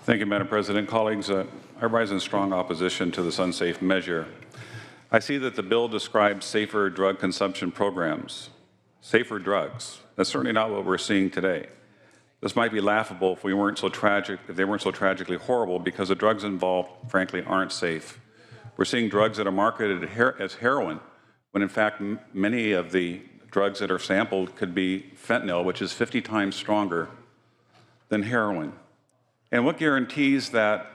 Thank you, Madam President. Colleagues, I rise in strong opposition to this unsafe measure. I see that the bill describes safer drug consumption programs, safer drugs. That's certainly not what we're seeing today. This might be laughable if they weren't so tragically horrible, because the drugs involved, frankly, aren't safe. We're seeing drugs that are marketed as heroin, when in fact many of the drugs that are sampled could be fentanyl, which is 50 times stronger than heroin. And what guarantees that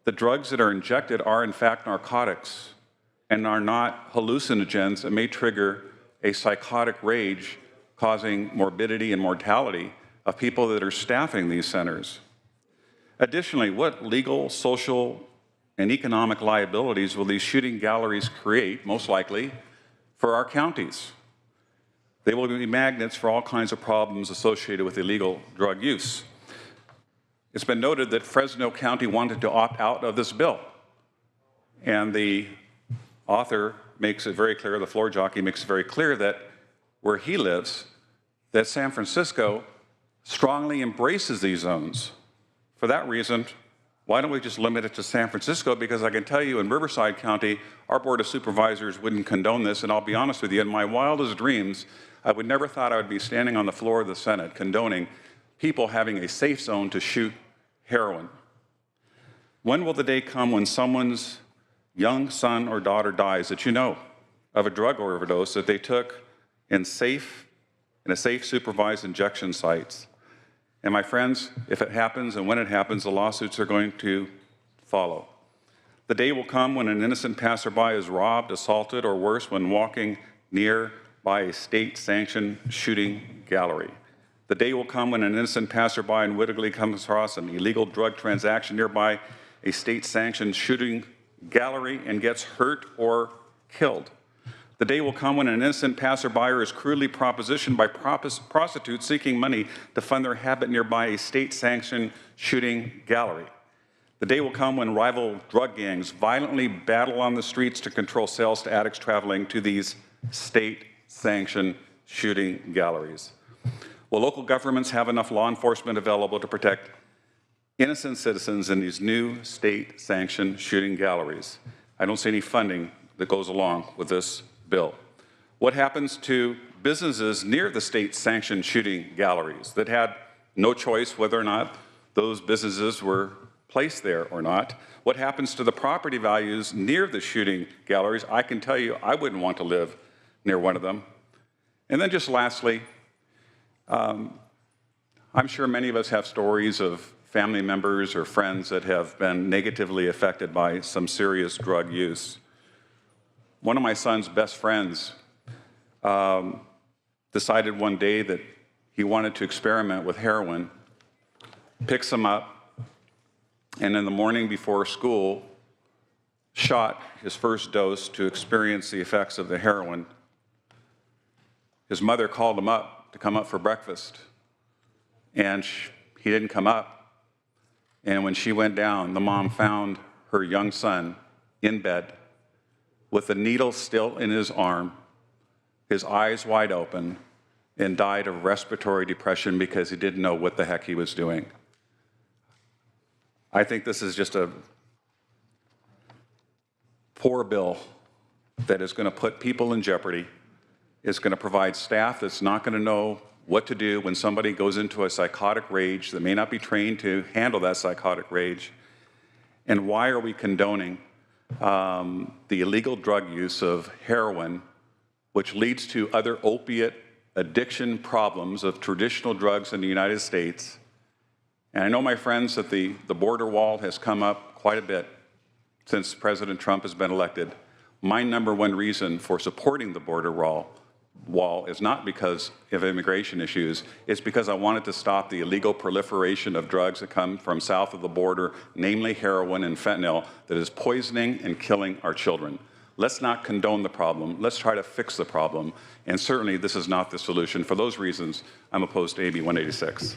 the drugs that are injected are in fact narcotics and are not hallucinogens that may trigger a psychotic rage, causing morbidity and mortality of people that are staffing these centers? Additionally, what legal, social, and economic liabilities will these shooting galleries create, most likely, for our counties? They will be magnets for all kinds of problems associated with illegal drug use. It's been noted that Fresno County wanted to opt out of this bill, and the author makes it very clear, the floor jockey makes it very clear, that where he lives, that San Francisco strongly embraces these zones. For that reason, why don't we just limit it to San Francisco? Because I can tell you in Riverside County, our Board of Supervisors wouldn't condone this, and I'll be honest with you, in my wildest dreams, I would never thought I would be standing on the floor of the Senate condoning people having a safe zone to shoot heroin. When will the day come when someone's young son or daughter dies that you know of a drug overdose that they took in a safe supervised injection sites? And my friends, if it happens and when it happens, the lawsuits are going to follow. The day will come when an innocent passerby is robbed, assaulted, or worse, when walking near by a state-sanctioned shooting gallery. The day will come when an innocent passerby unwittingly comes across an illegal drug transaction nearby a state-sanctioned shooting gallery and gets hurt or killed. The day will come when an innocent passerby is crudely propositioned by prostitutes seeking money to fund their habit nearby a state-sanctioned shooting gallery. The day will come when rival drug gangs violently battle on the streets to control sales to addicts traveling to these state-sanctioned shooting galleries. Will local governments have enough law enforcement available to protect innocent citizens in these new state-sanctioned shooting galleries? I don't see any funding that goes along with this bill. What happens to businesses near the state-sanctioned shooting galleries that had no choice whether or not those businesses were placed there or not? What happens to the property values near the shooting galleries? I can tell you I wouldn't want to live near one of them. And then just lastly, I'm sure many of us have stories of family members or friends that have been negatively affected by some serious drug use. One of my son's best friends decided one day that he wanted to experiment with heroin, picks him up, and in the morning before school, shot his first dose to experience the effects of the heroin. His mother called him up to come up for breakfast, and he didn't come up. And when she went down, the mom found her young son in bed with the needle still in his arm, his eyes wide open, and died of respiratory depression because he didn't know what the heck he was doing. I think this is just a poor bill that is going to put people in jeopardy. It's going to provide staff that's not going to know what to do when somebody goes into a psychotic rage that may not be trained to handle that psychotic rage. And why are we condoning the illegal drug use of heroin, which leads to other opiate addiction problems of traditional drugs in the United States? And I know, my friends, that the border wall has come up quite a bit since President Trump has been elected. My number one reason for supporting the border wall is not because of immigration issues. It's because I wanted to stop the illegal proliferation of drugs that come from south of the border, namely heroin and fentanyl, that is poisoning and killing our children. Let's not condone the problem. Let's try to fix the problem. And certainly this is not the solution. For those reasons, I'm opposed to AB 186.